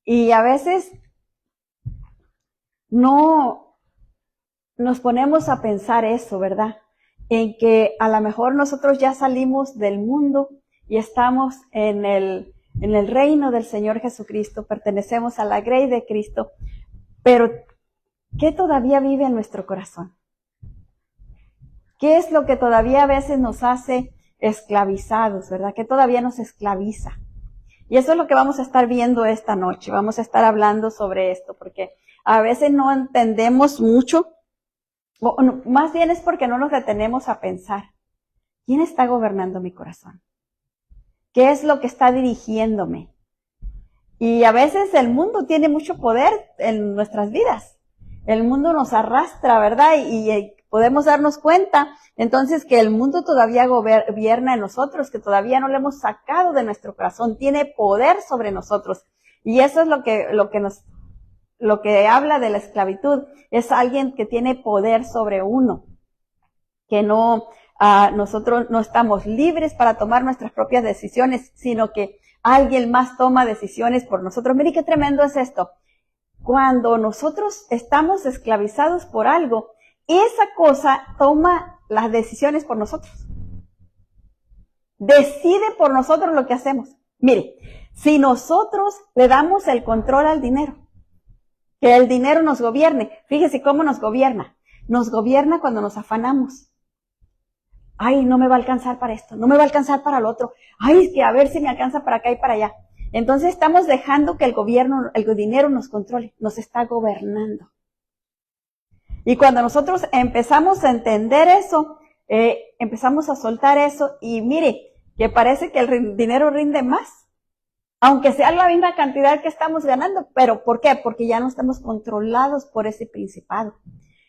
Y a veces no nos ponemos a pensar eso, ¿verdad? En que a lo mejor nosotros ya salimos del mundo y estamos en el reino del Señor Jesucristo, pertenecemos a la grey de Cristo, pero ¿qué todavía vive en nuestro corazón? ¿Qué es lo que todavía a veces nos hace esclavizados, verdad? ¿Qué todavía nos esclaviza? Y eso es lo que vamos a estar viendo esta noche. Vamos a estar hablando sobre esto, porque a veces no entendemos mucho, o no, más bien es porque no nos detenemos a pensar. ¿Quién está gobernando mi corazón? ¿Qué es lo que está dirigiéndome? Y a veces el mundo tiene mucho poder en nuestras vidas. El mundo nos arrastra, ¿verdad? Y podemos darnos cuenta, entonces, que el mundo todavía gobierna en nosotros, que todavía no lo hemos sacado de nuestro corazón, tiene poder sobre nosotros. Y eso es lo que habla de la esclavitud, es alguien que tiene poder sobre uno, que nosotros no estamos libres para tomar nuestras propias decisiones, sino que alguien más toma decisiones por nosotros. Mire qué tremendo es esto. Cuando nosotros estamos esclavizados por algo, esa cosa toma las decisiones por nosotros. Decide por nosotros lo que hacemos. Mire, si nosotros le damos el control al dinero, que el dinero nos gobierne, fíjese cómo nos gobierna. Nos gobierna cuando nos afanamos. Ay, no me va a alcanzar para esto, no me va a alcanzar para lo otro. Ay, es que a ver si me alcanza para acá y para allá. Entonces estamos dejando que el dinero nos controle, nos está gobernando. Y cuando nosotros empezamos a entender eso, empezamos a soltar eso y mire, que parece que el dinero rinde más, aunque sea la misma cantidad que estamos ganando. ¿Pero por qué? Porque ya no estamos controlados por ese principado.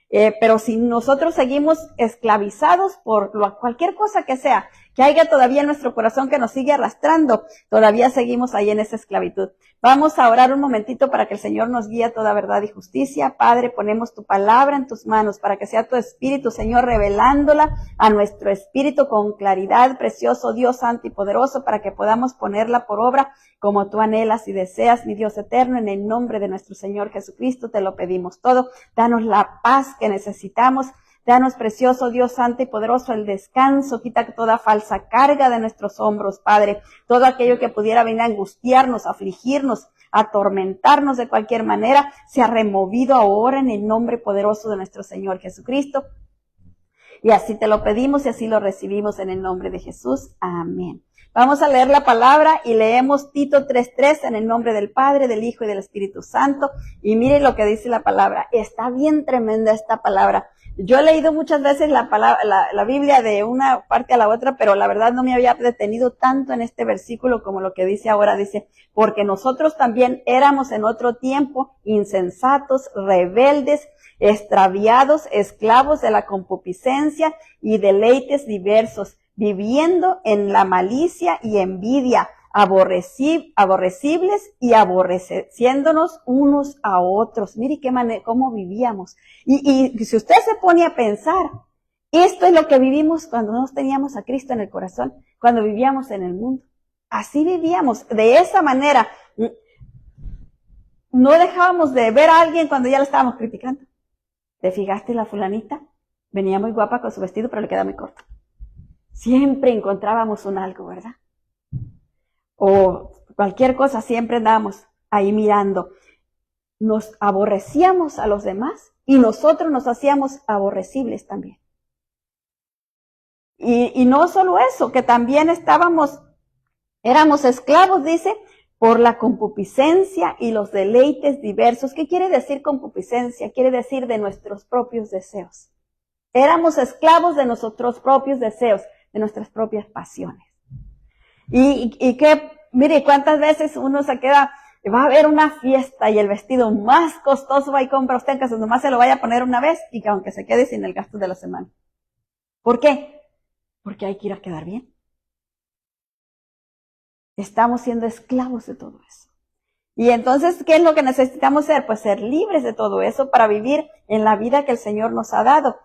Pero si nosotros seguimos esclavizados por cualquier cosa que sea, que haya todavía en nuestro corazón que nos sigue arrastrando, todavía seguimos ahí en esa esclavitud. Vamos a orar un momentito para que el Señor nos guíe a toda verdad y justicia. Padre, ponemos tu palabra en tus manos para que sea tu Espíritu, Señor, revelándola a nuestro espíritu con claridad, precioso Dios santo y poderoso, para que podamos ponerla por obra como tú anhelas y deseas, mi Dios eterno. En el nombre de nuestro Señor Jesucristo te lo pedimos todo. Danos la paz que necesitamos. Danos, precioso Dios santo y poderoso, el descanso. Quita toda falsa carga de nuestros hombros, Padre. Todo aquello que pudiera venir a angustiarnos, a afligirnos, a atormentarnos de cualquier manera, se ha removido ahora en el nombre poderoso de nuestro Señor Jesucristo. Y así te lo pedimos y así lo recibimos en el nombre de Jesús. Amén. Vamos a leer la palabra y leemos Tito 3:3 en el nombre del Padre, del Hijo y del Espíritu Santo. Y mire lo que dice la palabra. Está bien tremenda esta palabra. Yo he leído muchas veces la Biblia de una parte a la otra, pero la verdad no me había detenido tanto en este versículo como lo que dice ahora. Dice, porque nosotros también éramos en otro tiempo insensatos, rebeldes, extraviados, esclavos de la concupiscencia y deleites diversos, viviendo en la malicia y envidia, aborrecibles y aborreciéndonos unos a otros. Mire cómo vivíamos. Y si usted se pone a pensar, esto es lo que vivimos cuando no teníamos a Cristo en el corazón, cuando vivíamos en el mundo. Así vivíamos, de esa manera. No dejábamos de ver a alguien cuando ya lo estábamos criticando. ¿Te fijaste la fulanita? Venía muy guapa con su vestido, pero le queda muy corto. Siempre encontrábamos un algo, ¿verdad? O cualquier cosa, siempre andábamos ahí mirando. Nos aborrecíamos a los demás y nosotros nos hacíamos aborrecibles también. Y no solo eso, que también éramos esclavos, dice, por la concupiscencia y los deleites diversos. ¿Qué quiere decir concupiscencia? Quiere decir de nuestros propios deseos. Éramos esclavos de nuestros propios deseos, de nuestras propias pasiones. Y que, mire, cuántas veces uno se queda, va a haber una fiesta y el vestido más costoso va y compra usted, que nomás se lo vaya a poner una vez y que aunque se quede sin el gasto de la semana. ¿Por qué? Porque hay que ir a quedar bien. Estamos siendo esclavos de todo eso. Y entonces, ¿qué es lo que necesitamos ser? Pues ser libres de todo eso para vivir en la vida que el Señor nos ha dado.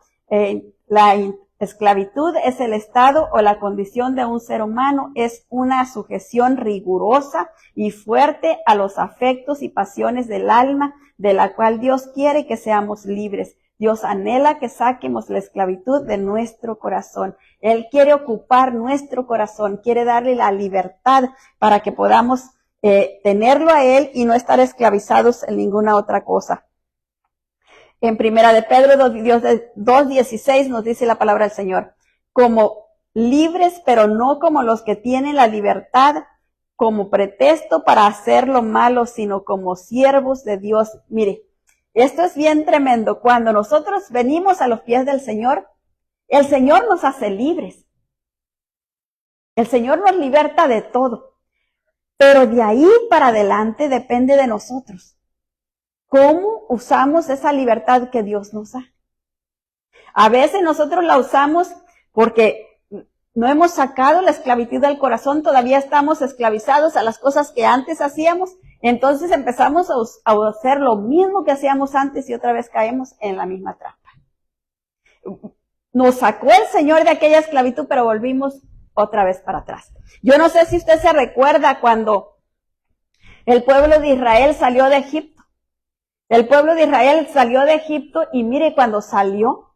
Esclavitud es el estado o la condición de un ser humano, es una sujeción rigurosa y fuerte a los afectos y pasiones del alma, de la cual Dios quiere que seamos libres. Dios anhela que saquemos la esclavitud de nuestro corazón. Él quiere ocupar nuestro corazón, quiere darle la libertad para que podamos tenerlo a Él y no estar esclavizados en ninguna otra cosa. En Primera de Pedro 2:16 nos dice la palabra del Señor, como libres, pero no como los que tienen la libertad como pretexto para hacer lo malo, sino como siervos de Dios. Mire, esto es bien tremendo. Cuando nosotros venimos a los pies del Señor, el Señor nos hace libres. El Señor nos liberta de todo. Pero de ahí para adelante depende de nosotros. ¿Cómo usamos esa libertad que Dios nos da? A veces nosotros la usamos porque no hemos sacado la esclavitud del corazón, todavía estamos esclavizados a las cosas que antes hacíamos, entonces empezamos a hacer lo mismo que hacíamos antes y otra vez caemos en la misma trampa. Nos sacó el Señor de aquella esclavitud, pero volvimos otra vez para atrás. Yo no sé si usted se recuerda cuando el pueblo de Israel salió de Egipto. El pueblo de Israel salió de Egipto y mire, cuando salió,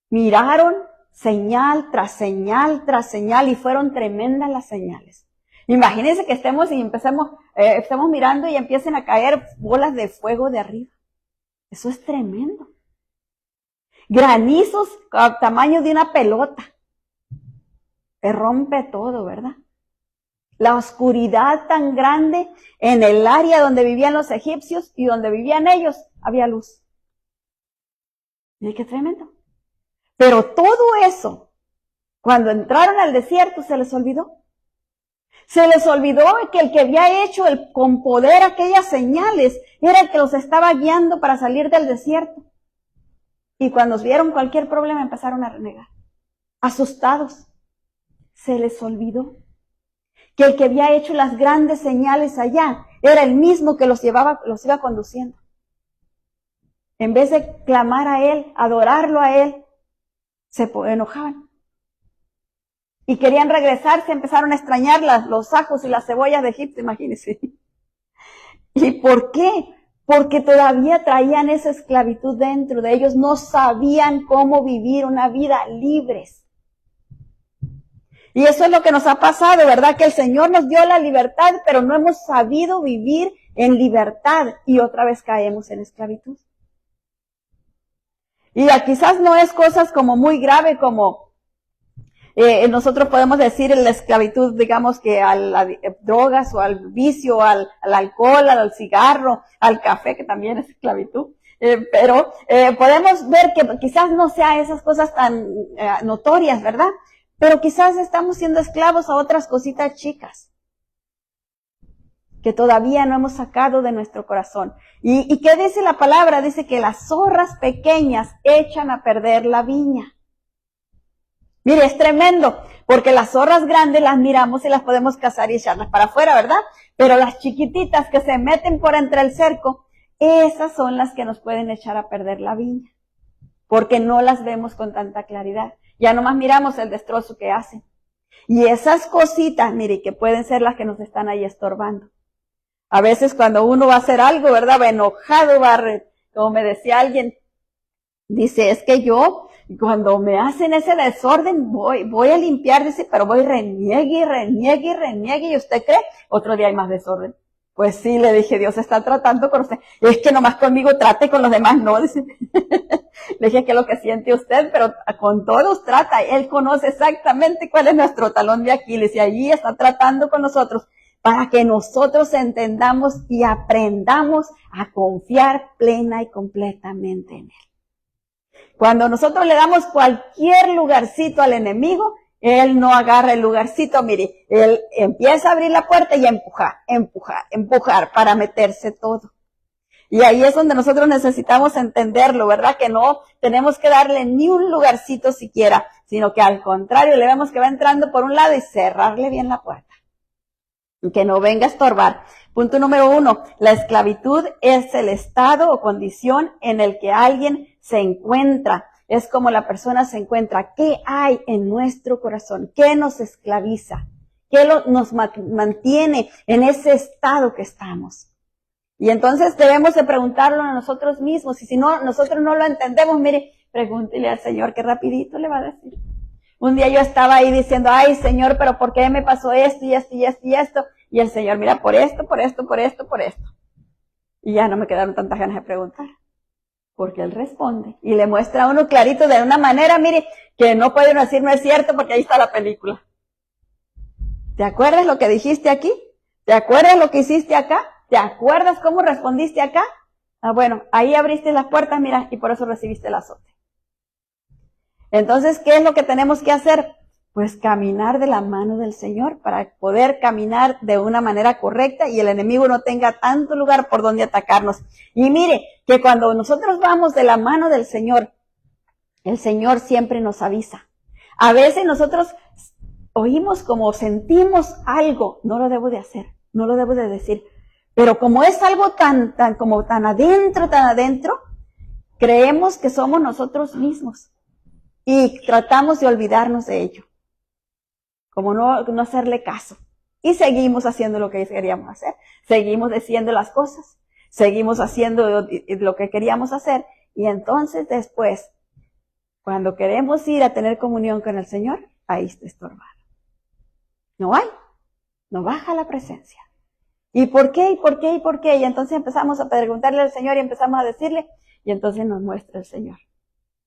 miraron señal tras señal tras señal y fueron tremendas las señales. Imagínense que estemos mirando y empiecen a caer bolas de fuego de arriba. Eso es tremendo. Granizos a tamaño de una pelota. Se rompe todo, ¿verdad? La oscuridad tan grande en el área donde vivían los egipcios y donde vivían ellos, había luz. Mire qué tremendo. Pero todo eso, cuando entraron al desierto, se les olvidó. Se les olvidó que el que había hecho con poder aquellas señales era el que los estaba guiando para salir del desierto. Y cuando vieron cualquier problema empezaron a renegar. Asustados. Se les olvidó que el que había hecho las grandes señales allá era el mismo que los iba conduciendo. En vez de clamar a Él, adorarlo a Él, se enojaban. Y querían regresarse, empezaron a extrañar los ajos y las cebollas de Egipto, imagínense. ¿Y por qué? Porque todavía traían esa esclavitud dentro de ellos, no sabían cómo vivir una vida libres. Y eso es lo que nos ha pasado, ¿verdad? Que el Señor nos dio la libertad, pero no hemos sabido vivir en libertad y otra vez caemos en esclavitud. Y quizás no es cosas como muy grave como nosotros podemos decir en la esclavitud, digamos que a las drogas o al vicio, al alcohol, al cigarro, al café, que también es esclavitud. Pero podemos ver que quizás no sea esas cosas tan notorias, ¿verdad? Pero quizás estamos siendo esclavos a otras cositas chicas que todavía no hemos sacado de nuestro corazón. ¿Y qué dice la palabra? Dice que las zorras pequeñas echan a perder la viña. Mire, es tremendo, porque las zorras grandes las miramos y las podemos cazar y echarlas para afuera, ¿verdad? Pero las chiquititas que se meten por entre el cerco, esas son las que nos pueden echar a perder la viña, porque no las vemos con tanta claridad. Ya nomás miramos el destrozo que hacen. Y esas cositas, mire, que pueden ser las que nos están ahí estorbando. A veces cuando uno va a hacer algo, ¿verdad? Va enojado, como me decía alguien, dice, es que yo, cuando me hacen ese desorden, voy a limpiar, dice, pero voy reniegue, ¿y usted cree? Otro día hay más desorden. Pues sí, le dije, Dios está tratando con usted. Es que nomás conmigo trate, con los demás no, dice. Le dije que es lo que siente usted, pero con todos trata. Él conoce exactamente cuál es nuestro talón de Aquiles y allí está tratando con nosotros para que nosotros entendamos y aprendamos a confiar plena y completamente en Él. Cuando nosotros le damos cualquier lugarcito al enemigo, Él no agarra el lugarcito, mire, Él empieza a abrir la puerta y a empujar para meterse todo. Y ahí es donde nosotros necesitamos entenderlo, ¿verdad? Que no tenemos que darle ni un lugarcito siquiera, sino que al contrario, le vemos que va entrando por un lado y cerrarle bien la puerta. Que no venga a estorbar. Punto número 1, la esclavitud es el estado o condición en el que alguien se encuentra es como la persona se encuentra, ¿qué hay en nuestro corazón? ¿Qué nos esclaviza? ¿Qué nos mantiene en ese estado que estamos? Y entonces debemos de preguntarlo a nosotros mismos, y si no, nosotros no lo entendemos, mire, pregúntele al Señor, que rapidito le va a decir. Un día yo estaba ahí diciendo, ay Señor, pero ¿por qué me pasó esto y esto y esto y esto? Y el Señor, mira, por esto, por esto, por esto, por esto. Y ya no me quedaron tantas ganas de preguntar. Porque Él responde y le muestra a uno clarito de una manera, mire, que no puede decir no es cierto porque ahí está la película. ¿Te acuerdas lo que dijiste aquí? ¿Te acuerdas lo que hiciste acá? ¿Te acuerdas cómo respondiste acá? Ah, bueno, ahí abriste las puertas, mira, y por eso recibiste el azote. Entonces, ¿qué es lo que tenemos que hacer? Pues caminar de la mano del Señor para poder caminar de una manera correcta y el enemigo no tenga tanto lugar por donde atacarnos. Y mire, que cuando nosotros vamos de la mano del Señor, el Señor siempre nos avisa. A veces nosotros oímos como sentimos algo, no lo debo de hacer, no lo debo de decir. Pero como es algo tan adentro, creemos que somos nosotros mismos y tratamos de olvidarnos de ello. Como no hacerle caso. Y seguimos haciendo lo que queríamos hacer. Seguimos diciendo las cosas. Seguimos haciendo lo que queríamos hacer. Y entonces después, cuando queremos ir a tener comunión con el Señor, ahí está estorbado. No hay. No baja la presencia. ¿Y por qué? ¿Y por qué? ¿Y por qué? Y entonces empezamos a preguntarle al Señor y empezamos a decirle. Y entonces nos muestra el Señor.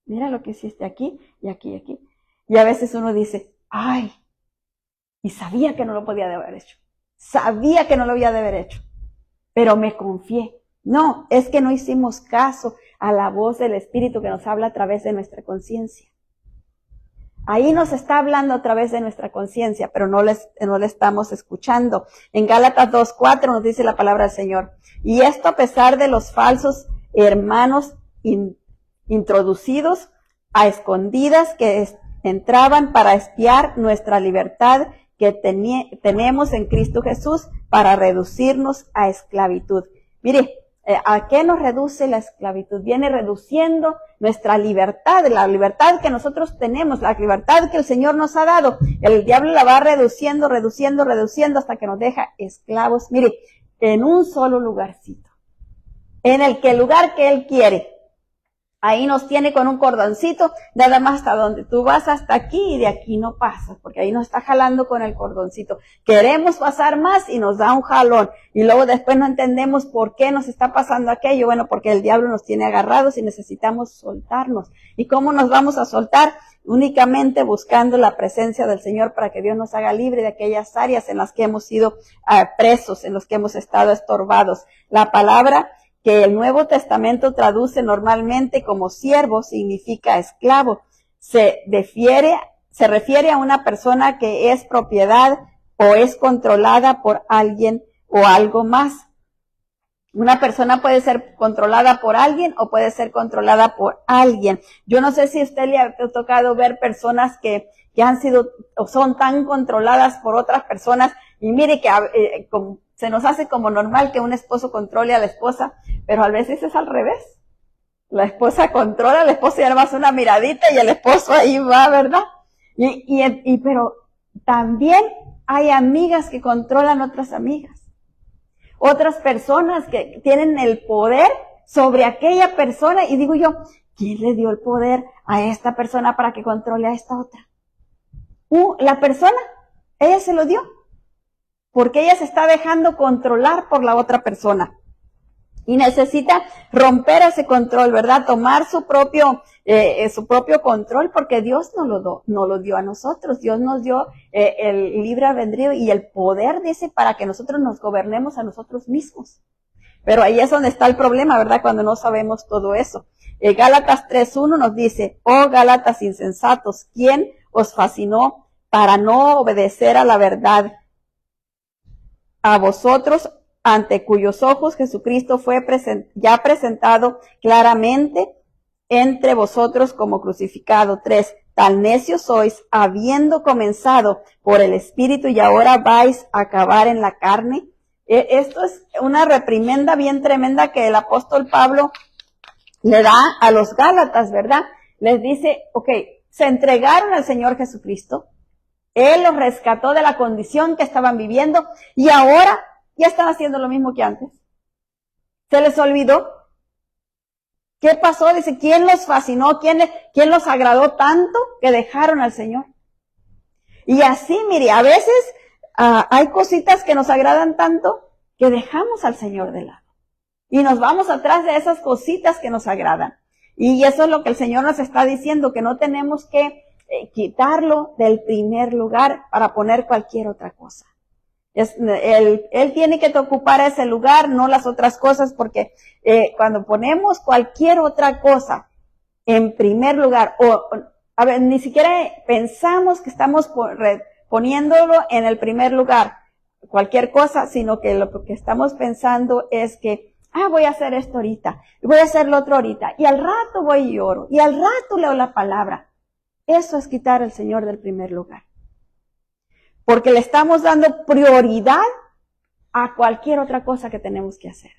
Mira lo que hiciste aquí y aquí y aquí. Y a veces uno dice, ay, y sabía que no lo podía haber hecho. Sabía que no lo había de haber hecho. Pero me confié. No, es que no hicimos caso a la voz del Espíritu que nos habla a través de nuestra conciencia. Ahí nos está hablando a través de nuestra conciencia, pero no le estamos escuchando. En Gálatas 2:4 nos dice la palabra del Señor. Y esto a pesar de los falsos hermanos introducidos a escondidas que entraban para espiar nuestra libertad que tenemos en Cristo Jesús para reducirnos a esclavitud. Mire, ¿a qué nos reduce la esclavitud? Viene reduciendo nuestra libertad, la libertad que nosotros tenemos, la libertad que el Señor nos ha dado. El diablo la va reduciendo hasta que nos deja esclavos. Mire, en un solo lugarcito. En el lugar que Él quiere. Ahí nos tiene con un cordoncito, nada más hasta donde tú vas, hasta aquí, y de aquí no pasas, porque ahí nos está jalando con el cordoncito. Queremos pasar más y nos da un jalón, y luego después no entendemos por qué nos está pasando aquello. Bueno, porque el diablo nos tiene agarrados y necesitamos soltarnos. ¿Y cómo nos vamos a soltar? Únicamente buscando la presencia del Señor para que Dios nos haga libre de aquellas áreas en las que hemos sido presos, en las que hemos estado estorbados. La palabra que el Nuevo Testamento traduce normalmente como siervo significa esclavo. Se refiere a una persona que es propiedad o es controlada por alguien o algo más. Una persona puede ser controlada por alguien o puede ser controlada por alguien. Yo no sé si a usted le ha tocado ver personas que han sido o son tan controladas por otras personas, y mire que se nos hace como normal que un esposo controle a la esposa, pero a veces es al revés. La esposa controla al esposo y además una miradita y el esposo ahí va, ¿verdad? Pero también hay amigas que controlan otras amigas. Otras personas que tienen el poder sobre aquella persona, y digo yo, ¿quién le dio el poder a esta persona para que controle a esta otra? La persona, ella se lo dio, porque ella se está dejando controlar por la otra persona. Y necesita romper ese control, ¿verdad? Tomar su propio control, porque Dios no lo dio a nosotros. Dios nos dio el libre albedrío y el poder, dice, para que nosotros nos gobernemos a nosotros mismos. Pero ahí es donde está el problema, ¿verdad? Cuando no sabemos todo eso. Gálatas 3:1 nos dice, oh Gálatas insensatos, ¿quién os fascinó para no obedecer a la verdad? A vosotros, ante cuyos ojos Jesucristo fue ya presentado claramente entre vosotros como crucificado. 3. Tan necios sois, habiendo comenzado por el Espíritu y ahora vais a acabar en la carne. Esto es una reprimenda bien tremenda que el apóstol Pablo le da a los Gálatas, ¿verdad? les dice, ok, se entregaron al Señor Jesucristo, Él los rescató de la condición que estaban viviendo y ahora ya están haciendo lo mismo que antes. ¿Se les olvidó? ¿Qué pasó? Dice, ¿quién los fascinó? ¿Quién los agradó tanto que dejaron al Señor? Y así, mire, a veces hay cositas que nos agradan tanto que dejamos al Señor de lado. Y nos vamos atrás de esas cositas que nos agradan. Y eso es lo que el Señor nos está diciendo, que no tenemos que quitarlo del primer lugar para poner cualquier otra cosa. Él tiene que ocupar ese lugar, no las otras cosas, porque cuando ponemos cualquier otra cosa en primer lugar, a ver, ni siquiera pensamos que estamos poniéndolo en el primer lugar, cualquier cosa, sino que lo que estamos pensando es que, voy a hacer esto ahorita, y voy a hacer lo otro ahorita, y al rato voy y oro, y al rato leo la palabra. Eso es quitar al Señor del primer lugar. Porque le estamos dando prioridad a cualquier otra cosa que tenemos que hacer.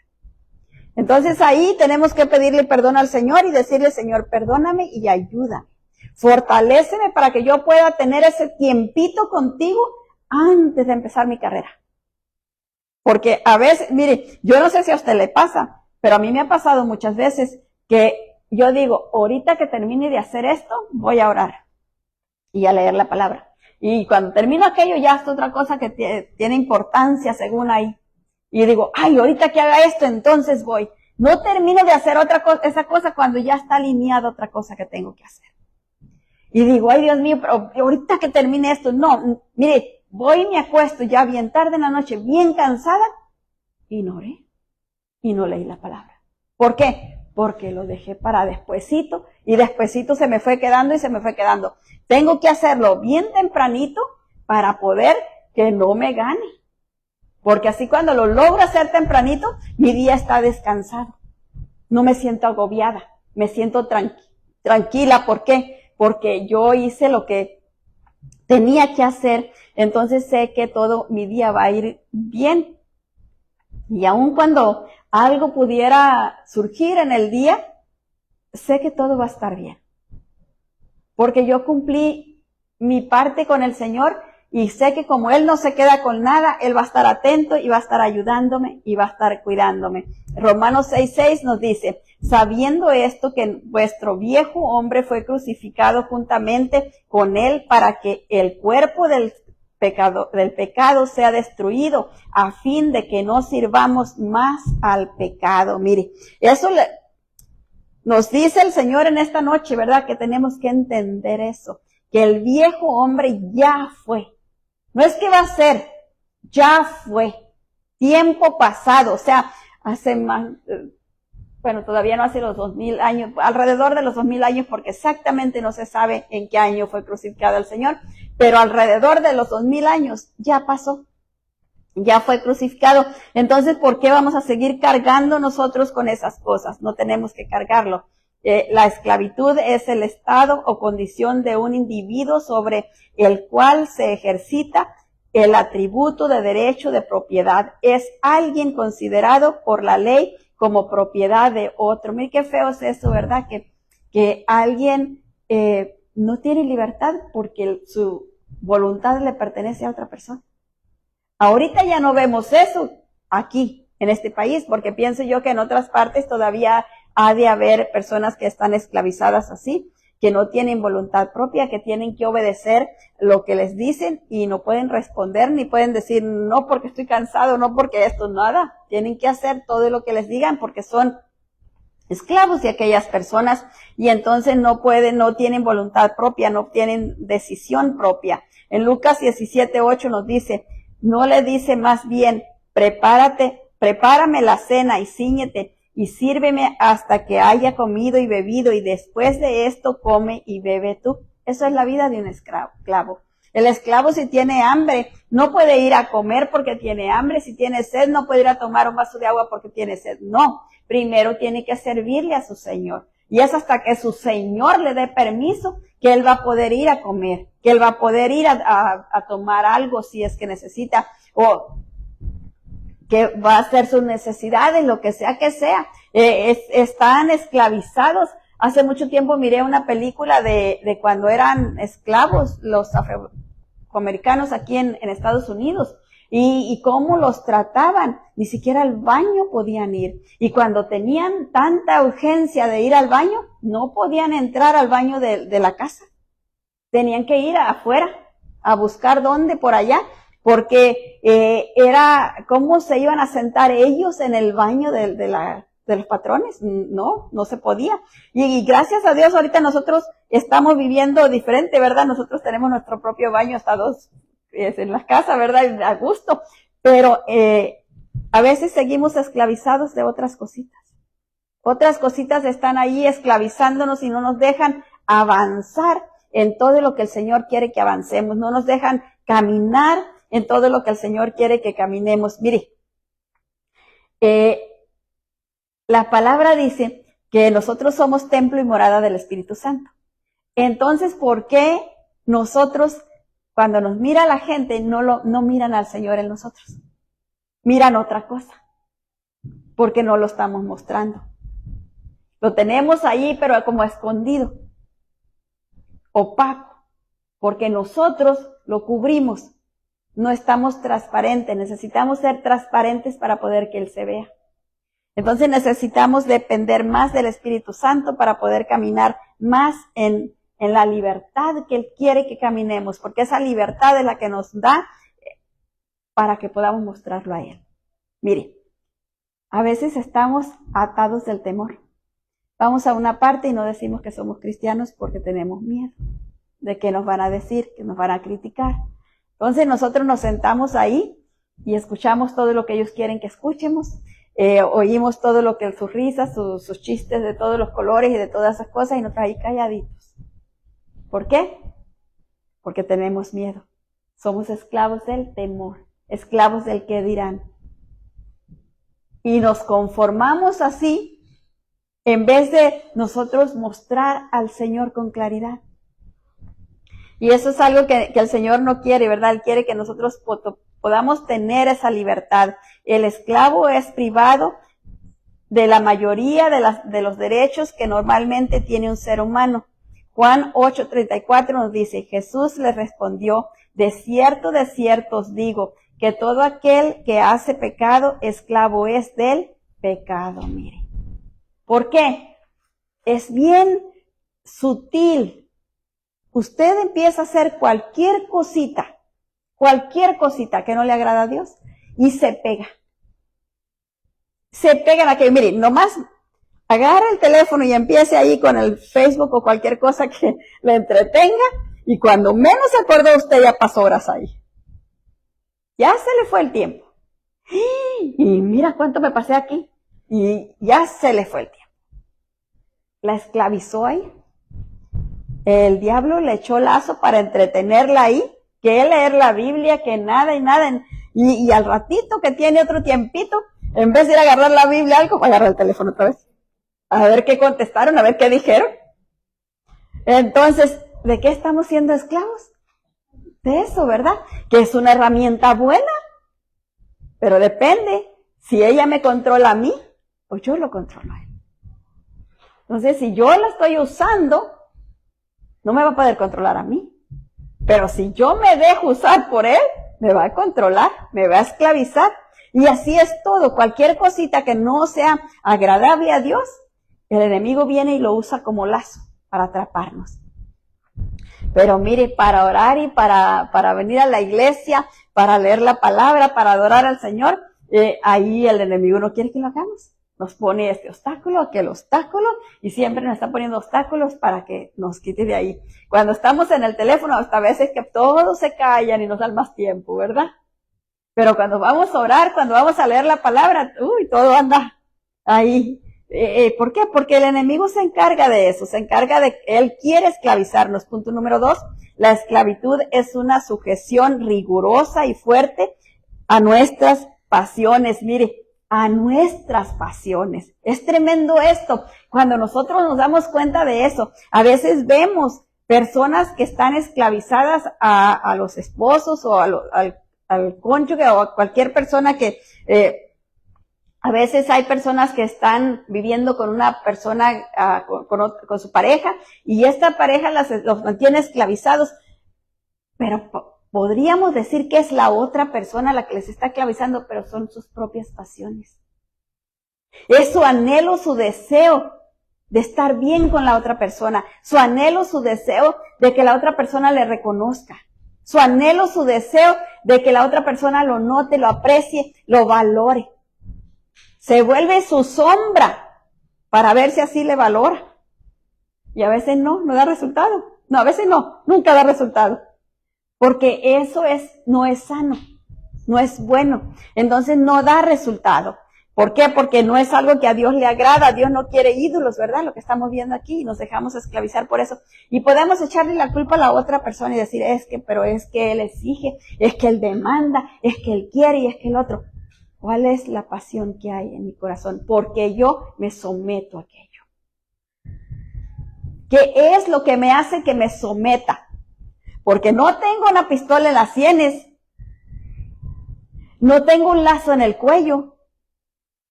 Entonces ahí tenemos que pedirle perdón al Señor y decirle, Señor, perdóname y ayúdame. Fortaléceme para que yo pueda tener ese tiempito contigo antes de empezar mi carrera. Porque a veces, mire, yo no sé si a usted le pasa, pero a mí me ha pasado muchas veces que yo digo, ahorita que termine de hacer esto, voy a orar y a leer la palabra. Y cuando termino aquello, ya es otra cosa que tiene importancia según ahí. Y digo, ahorita que haga esto, entonces voy. No termino de hacer otra cosa, esa cosa cuando ya está alineada otra cosa que tengo que hacer. Y digo, Dios mío, pero ahorita que termine esto, no, mire, voy y me acuesto ya bien tarde en la noche, bien cansada, y no oré, y no leí la palabra. ¿Por qué? Porque lo dejé para despuesito, y despuesito se me fue quedando y se me fue quedando. Tengo que hacerlo bien tempranito para poder que no me gane. Porque así cuando lo logro hacer tempranito, mi día está descansado. No me siento agobiada, me siento tranquila. ¿Por qué? Porque yo hice lo que tenía que hacer, entonces sé que todo mi día va a ir bien. Y aun cuando algo pudiera surgir en el día, sé que todo va a estar bien. Porque yo cumplí mi parte con el Señor y sé que como Él no se queda con nada, Él va a estar atento y va a estar ayudándome y va a estar cuidándome. Romanos 6:6 nos dice, sabiendo esto que vuestro viejo hombre fue crucificado juntamente con Él para que el cuerpo del pecado sea destruido, a fin de que no sirvamos más al pecado. Mire, eso nos dice el Señor en esta noche, ¿verdad? Que tenemos que entender eso, que el viejo hombre ya fue. No es que va a ser, ya fue. Tiempo pasado, o sea, hace más, todavía no hace los 2000 años, alrededor de los 2000 años, porque exactamente no se sabe en qué año fue crucificado el Señor, pero alrededor de los 2000 años ya pasó. Ya fue crucificado. Entonces, ¿por qué vamos a seguir cargando nosotros con esas cosas? No tenemos que cargarlo. La esclavitud es el estado o condición de un individuo sobre el cual se ejercita el atributo de derecho de propiedad. Es alguien considerado por la ley como propiedad de otro. Mire qué feo es eso, ¿verdad? Que alguien no tiene libertad porque su voluntad le pertenece a otra persona. Ahorita ya no vemos eso aquí, en este país, porque pienso yo que en otras partes todavía ha de haber personas que están esclavizadas así, que no tienen voluntad propia, que tienen que obedecer lo que les dicen y no pueden responder ni pueden decir no porque estoy cansado, no porque esto, nada. Tienen que hacer todo lo que les digan porque son esclavos de aquellas personas y entonces no tienen voluntad propia, no tienen decisión propia. En Lucas 17:8 nos dice, no le dice más bien, prepárame la cena y cíñete y sírveme hasta que haya comido y bebido y después de esto come y bebe tú. Eso es la vida de un esclavo. El esclavo si tiene hambre no puede ir a comer porque tiene hambre, si tiene sed no puede ir a tomar un vaso de agua porque tiene sed. No, primero tiene que servirle a su Señor. Y es hasta que su Señor le dé permiso que él va a poder ir a comer, que él va a poder ir a tomar algo si es que necesita, o que va a hacer sus necesidades, lo que sea que sea. Están esclavizados Hace mucho tiempo miré una película de cuando eran esclavos los afroamericanos aquí en Estados Unidos. Y cómo los trataban, ni siquiera al baño podían ir. Y cuando tenían tanta urgencia de ir al baño, no podían entrar al baño de la casa. Tenían que ir afuera, a buscar dónde, por allá, porque era cómo se iban a sentar ellos en el baño de los patrones. No se podía. Y gracias a Dios ahorita nosotros estamos viviendo diferente, ¿verdad? Nosotros tenemos nuestro propio baño hasta dos en la casa, ¿verdad? A gusto. Pero a veces seguimos esclavizados de otras cositas. Otras cositas están ahí esclavizándonos y no nos dejan avanzar en todo lo que el Señor quiere que avancemos. No nos dejan caminar en todo lo que el Señor quiere que caminemos. Mire, la palabra dice que nosotros somos templo y morada del Espíritu Santo. Entonces, ¿por qué nosotros, cuando nos mira la gente, no miran al Señor en nosotros? Miran otra cosa, porque no lo estamos mostrando. Lo tenemos ahí, pero como escondido, opaco, porque nosotros lo cubrimos. No estamos transparentes, necesitamos ser transparentes para poder que Él se vea. Entonces necesitamos depender más del Espíritu Santo para poder caminar más en la libertad que Él quiere que caminemos, porque esa libertad es la que nos da para que podamos mostrarlo a Él. Mire, a veces estamos atados del temor. Vamos a una parte y no decimos que somos cristianos porque tenemos miedo de qué nos van a decir, que nos van a criticar. Entonces nosotros nos sentamos ahí y escuchamos todo lo que ellos quieren que escuchemos. Oímos todo lo que sus risas, sus chistes de todos los colores y de todas esas cosas y nosotros ahí calladitos. ¿Por qué? Porque tenemos miedo. Somos esclavos del temor, esclavos del qué dirán. Y nos conformamos así en vez de nosotros mostrar al Señor con claridad. Y eso es algo que el Señor no quiere, ¿verdad? Él quiere que nosotros podamos tener esa libertad. El esclavo es privado de la mayoría de los derechos que normalmente tiene un ser humano. Juan 8:34 nos dice, Jesús le respondió, de cierto os digo, que todo aquel que hace pecado, esclavo es del pecado. Mire. ¿Por qué? Es bien sutil. Usted empieza a hacer cualquier cosita que no le agrada a Dios y se pega. Se pega en aquello. Mire, nomás agarra el teléfono y empiece ahí con el Facebook o cualquier cosa que le entretenga y cuando menos se acordó usted ya pasó horas ahí. Ya se le fue el tiempo. Y mira cuánto me pasé aquí. Y ya se le fue el tiempo. La esclavizó ahí. El diablo le echó lazo para entretenerla ahí, que leer la Biblia, que nada y nada. Y al ratito que tiene otro tiempito, en vez de ir a agarrar la Biblia, algo, agarrar el teléfono otra vez. A ver qué contestaron, a ver qué dijeron. Entonces, ¿de qué estamos siendo esclavos? De eso, ¿verdad? Que es una herramienta buena. Pero depende si ella me controla a mí o yo lo controlo a él. Entonces, si yo la estoy usando, no me va a poder controlar a mí. Pero si yo me dejo usar por él, me va a controlar, me va a esclavizar. Y así es todo. Cualquier cosita que no sea agradable a Dios, el enemigo viene y lo usa como lazo para atraparnos. Pero mire, para orar y para venir a la iglesia, para leer la palabra, para adorar al Señor, ahí el enemigo no quiere que lo hagamos. Nos pone este obstáculo, aquel obstáculo, y siempre nos está poniendo obstáculos para que nos quite de ahí. Cuando estamos en el teléfono, hasta a veces que todos se callan y nos dan más tiempo, ¿verdad? Pero cuando vamos a orar, cuando vamos a leer la palabra, todo anda ahí. ¿Por qué? Porque el enemigo se encarga de eso, se encarga de, él quiere esclavizarnos. Punto número 2, la esclavitud es una sujeción rigurosa y fuerte a nuestras pasiones. Mire, a nuestras pasiones. Es tremendo esto. Cuando nosotros nos damos cuenta de eso, a veces vemos personas que están esclavizadas a los esposos o al cónyuge o a cualquier persona que A veces hay personas que están viviendo con una persona, con su pareja, y esta pareja los mantiene esclavizados, pero podríamos decir que es la otra persona la que les está esclavizando, pero son sus propias pasiones. Es su anhelo, su deseo de estar bien con la otra persona, su anhelo, su deseo de que la otra persona le reconozca, su anhelo, su deseo de que la otra persona lo note, lo aprecie, lo valore. Se vuelve su sombra para ver si así le valora. Y a veces no da resultado. No, a veces no, nunca da resultado. Porque eso no es sano, no es bueno. Entonces no da resultado. ¿Por qué? Porque no es algo que a Dios le agrada. Dios no quiere ídolos, ¿verdad? Lo que estamos viendo aquí, y nos dejamos esclavizar por eso. Y podemos echarle la culpa a la otra persona y decir, pero es que él exige, es que él demanda, es que él quiere y es que el otro. ¿Cuál es la pasión que hay en mi corazón? Porque yo me someto a aquello. ¿Qué es lo que me hace que me someta? Porque no tengo una pistola en las sienes. No tengo un lazo en el cuello.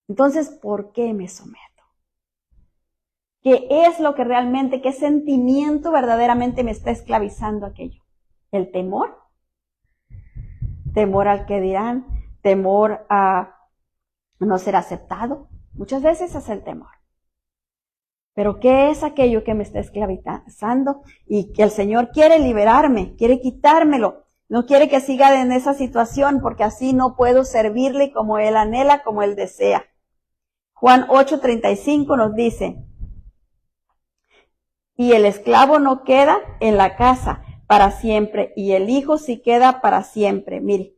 Entonces, ¿por qué me someto? ¿Qué es lo que realmente, qué sentimiento verdaderamente me está esclavizando aquello? ¿El temor? ¿Temor al que dirán? ¿Temor a no ser aceptado? Muchas veces es el temor. Pero ¿qué es aquello que me está esclavizando y que el Señor quiere liberarme, quiere quitármelo? No quiere que siga en esa situación porque así no puedo servirle como Él anhela, como Él desea. Juan 8:35 nos dice, y el esclavo no queda en la casa para siempre y el hijo sí queda para siempre. Mire,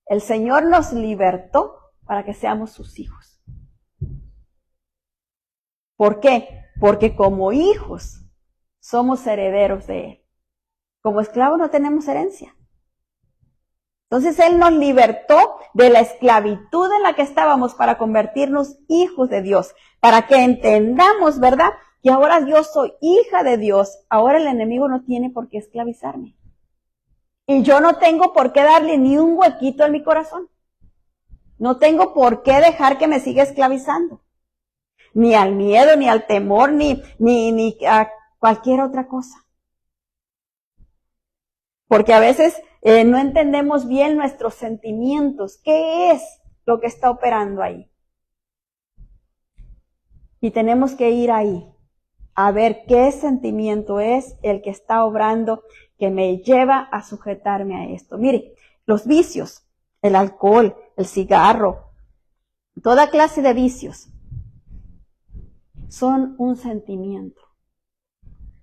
el Señor nos libertó para que seamos sus hijos. ¿Por qué? Porque como hijos somos herederos de Él. Como esclavos no tenemos herencia. Entonces Él nos libertó de la esclavitud en la que estábamos para convertirnos hijos de Dios, para que entendamos, ¿verdad? Que ahora yo soy hija de Dios, ahora el enemigo no tiene por qué esclavizarme. Y yo no tengo por qué darle ni un huequito en mi corazón. No tengo por qué dejar que me siga esclavizando. Ni al miedo, ni al temor, ni a cualquier otra cosa. Porque a veces no entendemos bien nuestros sentimientos. ¿Qué es lo que está operando ahí? Y tenemos que ir ahí a ver qué sentimiento es el que está obrando que me lleva a sujetarme a esto. Mire, los vicios, el alcohol, el cigarro, toda clase de vicios son un sentimiento.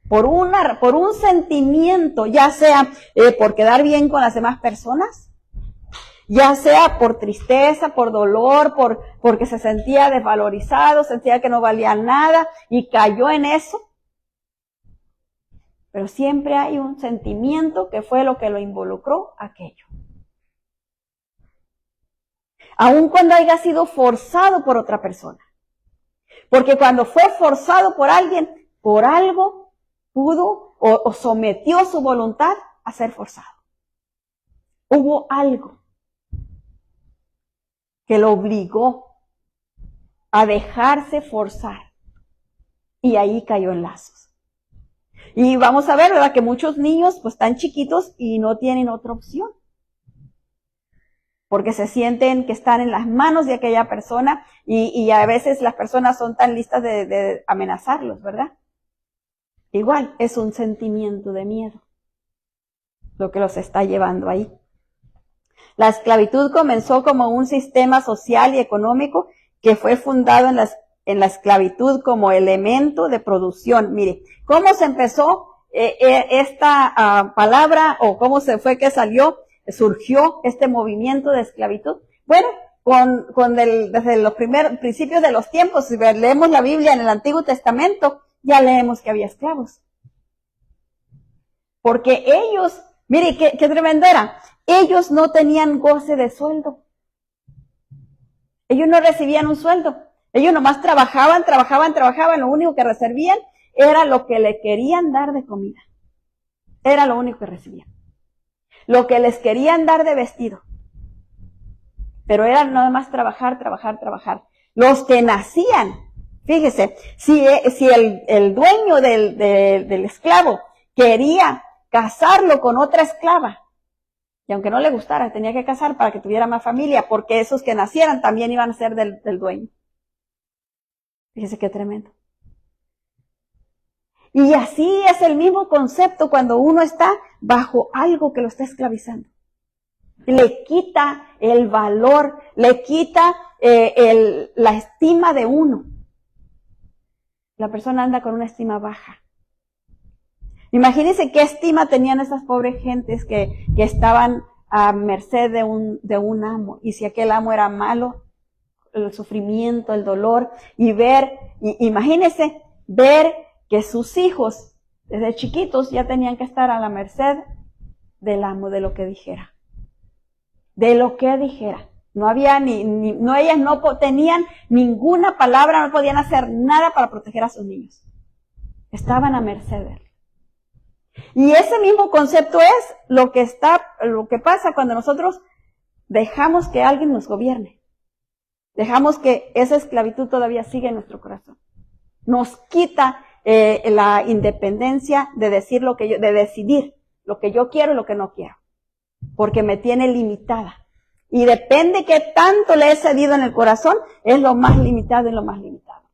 Por un sentimiento, ya sea por quedar bien con las demás personas, ya sea por tristeza, por dolor, porque se sentía desvalorizado, sentía que no valía nada y cayó en eso. Pero siempre hay un sentimiento que fue lo que lo involucró aquello. Aun cuando haya sido forzado por otra persona. Porque cuando fue forzado por alguien, por algo, pudo o sometió su voluntad a ser forzado. Hubo algo que lo obligó a dejarse forzar. Y ahí cayó en lazos. Y vamos a ver, ¿verdad? Que muchos niños pues están chiquitos y no tienen otra opción. Porque se sienten que están en las manos de aquella persona y a veces las personas son tan listas de amenazarlos, ¿verdad? Igual, es un sentimiento de miedo lo que los está llevando ahí. La esclavitud comenzó como un sistema social y económico que fue fundado en la esclavitud como elemento de producción. Mire, ¿cómo se empezó esta palabra o cómo se fue que surgió este movimiento de esclavitud? Bueno, desde los primeros principios de los tiempos, si leemos la Biblia en el Antiguo Testamento, ya leemos que había esclavos. Porque ellos, mire, qué tremendo era. Ellos no tenían goce de sueldo. Ellos no recibían un sueldo. Ellos nomás trabajaban. Lo único que recibían era lo que le querían dar de comida. Era lo único que recibían. Lo que les querían dar de vestido. pero era nada más trabajar, trabajar, trabajar. Los que nacían, fíjese, si el dueño del esclavo quería casarlo con otra esclava, y aunque no le gustara, tenía que casar para que tuviera más familia, porque esos que nacieran también iban a ser del dueño. Fíjese qué tremendo. Y así es el mismo concepto cuando uno está bajo algo que lo está esclavizando. Le quita el valor, le quita la estima de uno. La persona anda con una estima baja. Imagínense qué estima tenían esas pobres gentes que estaban a merced de un amo. Y si aquel amo era malo, el sufrimiento, el dolor, imagínense ver que sus hijos desde chiquitos ya tenían que estar a la merced del amo, de lo que dijera. De lo que dijera. No había ellas no tenían ninguna palabra, no podían hacer nada para proteger a sus niños. Estaban a merced de él. Y ese mismo concepto es lo que pasa cuando nosotros dejamos que alguien nos gobierne. Dejamos que esa esclavitud todavía siga en nuestro corazón. Nos quita la independencia de decidir lo que yo quiero y lo que no quiero. Porque me tiene limitada. Y depende qué tanto le he cedido en el corazón, es lo más limitado y lo más limitado.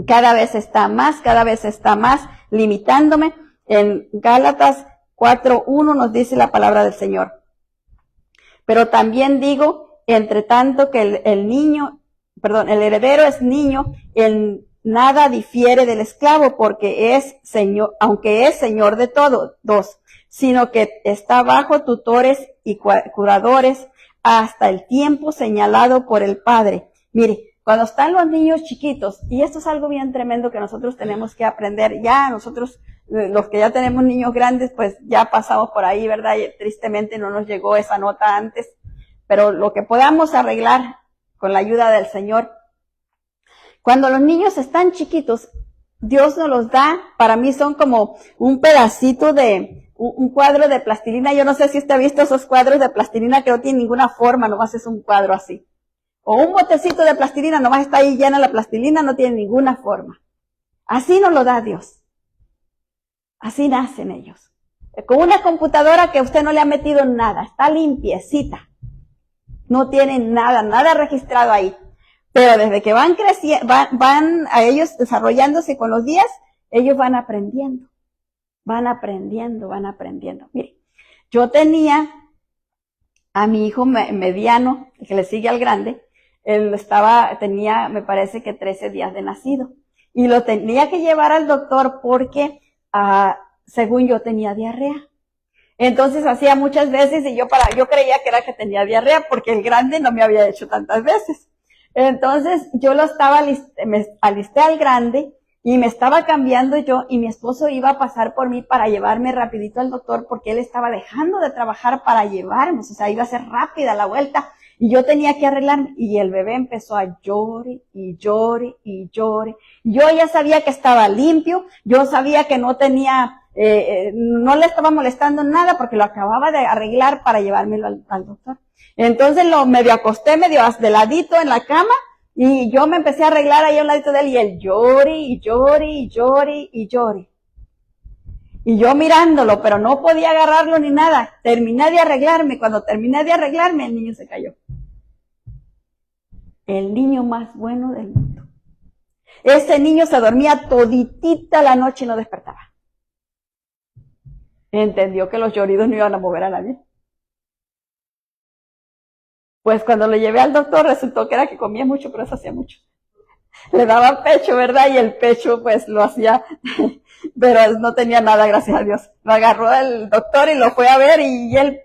Cada vez está más limitándome. En Gálatas 4:1 nos dice la palabra del Señor. Pero también digo, entre tanto que el heredero es niño, en nada difiere del esclavo, porque es señor, aunque es señor de todo, sino que está bajo tutores y curadores hasta el tiempo señalado por el Padre. Mire, cuando están los niños chiquitos, y esto es algo bien tremendo que nosotros tenemos que aprender, ya nosotros, los que ya tenemos niños grandes, pues ya pasamos por ahí, ¿verdad? Y tristemente no nos llegó esa nota antes, pero lo que podamos arreglar con la ayuda del Señor. Cuando los niños están chiquitos, Dios nos los da, para mí son como un pedacito un cuadro de plastilina. Yo no sé si usted ha visto esos cuadros de plastilina que no tienen ninguna forma, nomás es un cuadro así. O un botecito de plastilina, nomás está ahí llena la plastilina, no tiene ninguna forma. Así nos lo da Dios. Así nacen ellos. Con una computadora que usted no le ha metido nada, está limpiecita. No tienen nada registrado ahí. Pero desde que van creciendo, van a ellos desarrollándose con los días, ellos van aprendiendo. Van aprendiendo. Mire, yo tenía a mi hijo mediano, que le sigue al grande, tenía, me parece que 13 días de nacido. Y lo tenía que llevar al doctor porque, según yo, tenía diarrea. Entonces hacía muchas veces y yo creía que era que tenía diarrea porque el grande no me había hecho tantas veces. Entonces yo me alisté al grande y me estaba cambiando yo y mi esposo iba a pasar por mí para llevarme rapidito al doctor porque él estaba dejando de trabajar para llevarnos, o sea, iba a ser rápida la vuelta y yo tenía que arreglarme y el bebé empezó a llore y llore y llore. Yo ya sabía que estaba limpio, yo sabía que no tenía, no le estaba molestando nada porque lo acababa de arreglar para llevármelo al doctor. Entonces medio acosté medio de ladito en la cama y yo me empecé a arreglar ahí a un ladito de él y él llore y llore y llore y llore. Y yo mirándolo, pero no podía agarrarlo ni nada. Terminé de arreglarme. Cuando terminé de arreglarme, el niño se cayó. El niño más bueno del mundo. Ese niño se dormía toditita la noche y no despertaba. Entendió que los lloridos no iban a mover a nadie. Pues cuando lo llevé al doctor resultó que era que comía mucho, pero eso hacía mucho. Le daba pecho, ¿verdad? Y el pecho pues lo hacía, pero no tenía nada, gracias a Dios. Lo agarró el doctor y lo fue a ver y él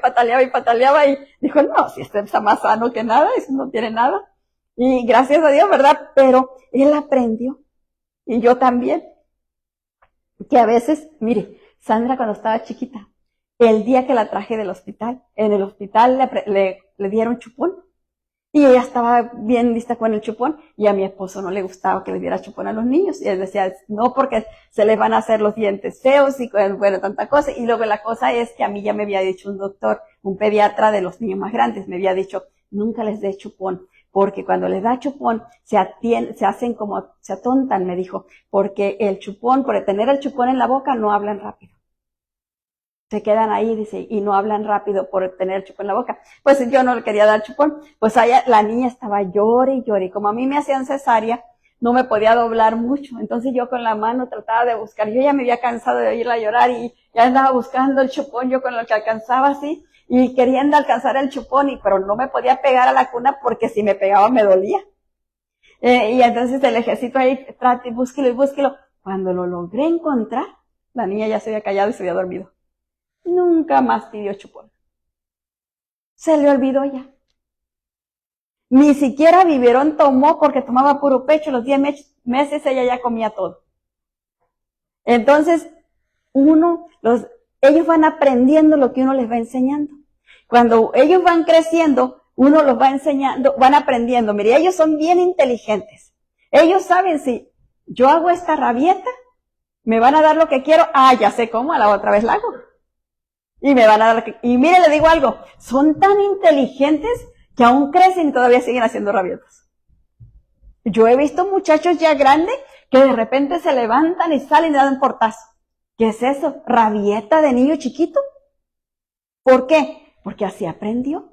pataleaba y dijo, no, si este está más sano que nada, eso no tiene nada. Y gracias a Dios, ¿verdad? Pero él aprendió. Y yo también. Que a veces, mire, Sandra cuando estaba chiquita, el día que la traje del hospital, en el hospital le dieron chupón. Y ella estaba bien lista con el chupón y a mi esposo no le gustaba que le diera chupón a los niños. Y él decía, no, porque se les van a hacer los dientes feos y bueno, tanta cosa. Y luego la cosa es que a mí ya me había dicho un doctor, un pediatra de los niños más grandes, me había dicho, nunca les dé chupón, porque cuando les da chupón se hacen como, se atontan, me dijo, porque el chupón, por tener el chupón en la boca, no hablan rápido. Se quedan ahí, dice, y no hablan rápido por tener el chupón en la boca. Pues yo no le quería dar chupón. Pues allá, la niña estaba llore y llore. Y como a mí me hacían cesárea, no me podía doblar mucho. Entonces yo con la mano trataba de buscar. Yo ya me había cansado de oírla llorar y ya andaba buscando el chupón, yo con lo que alcanzaba así. Y queriendo alcanzar el chupón, pero no me podía pegar a la cuna porque si me pegaba me dolía. Y entonces el ejército ahí, trate, búsquelo y búsquelo. Cuando lo logré encontrar, la niña ya se había callado y se había dormido. Nunca más pidió chupón. Se le olvidó ya. Ni siquiera biberón tomó porque tomaba puro pecho. Los 10 meses ella ya comía todo. Entonces, ellos van aprendiendo lo que uno les va enseñando. Cuando ellos van creciendo, uno los va enseñando, van aprendiendo. Mire, ellos son bien inteligentes. Ellos saben si yo hago esta rabieta, me van a dar lo que quiero. Ya sé cómo, a la otra vez la hago. Y me van a dar, y mire, le digo algo, son tan inteligentes que aún crecen y todavía siguen haciendo rabietas. Yo he visto muchachos ya grandes que de repente se levantan y salen y dan un portazo. ¿Qué es eso? ¿Rabieta de niño chiquito? ¿Por qué? Porque así aprendió.